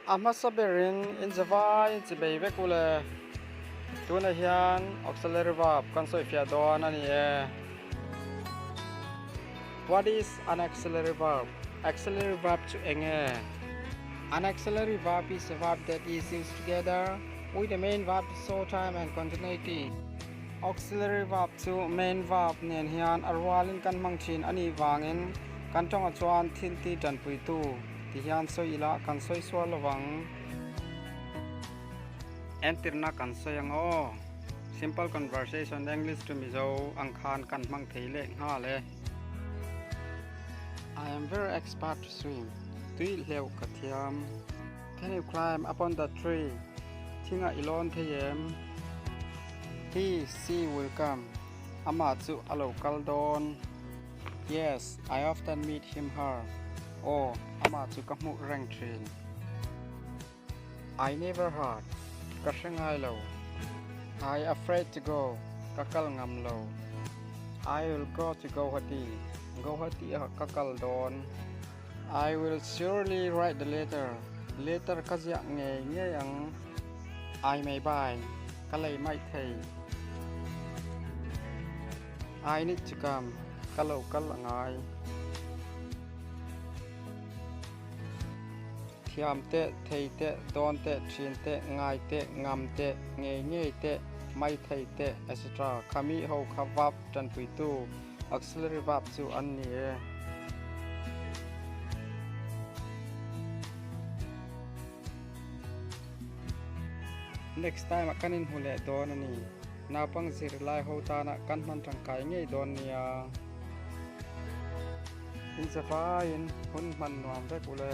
Ama sabirin in Java in Chibei vekule tuna hian auxiliary verb kan sawifiahna ani e. What is an auxiliary verb? Auxiliary verb to enge. An auxiliary verb is a verb that is used together with the main verb to show time and continuity. Auxiliary verb to main verb nen hian arwalin kan mangchin ani wangin kan tonga chuan thil ti tan pui tu ti hian soi ila kan soi swal lawang entirna kan soyang o. Simple conversation English to mizo angkhan kan mang thei le nghal. I am very expert to swim. Tui leu kathiam. Can you climb upon the tree? Thinga ilon theyem. He, she will come. Ama chu alo kaldon. Yes, I often meet him her. Oh, ama chu kamu rang train. I never heard. Kashangai lo. I afraid to go. Kakal ngam lo. I will go to Guwahati. Guwahati kakal don. I will surely write the letter. Letter kazyak nge yang. I may buy. Kalay mai thei. I need to come. Kalau kalangai. Thiam te, thei te, don te, trin te, ngai te, ngam te, nge te, mai thei te, etc. Kami ho khavap tan pui tu. Auxiliary verb chu an ni e. Next time kanin hule don ani. Napang sirlai ho ta na kan man tangkai ngei don nia. In Java in hun man nuam vek ule.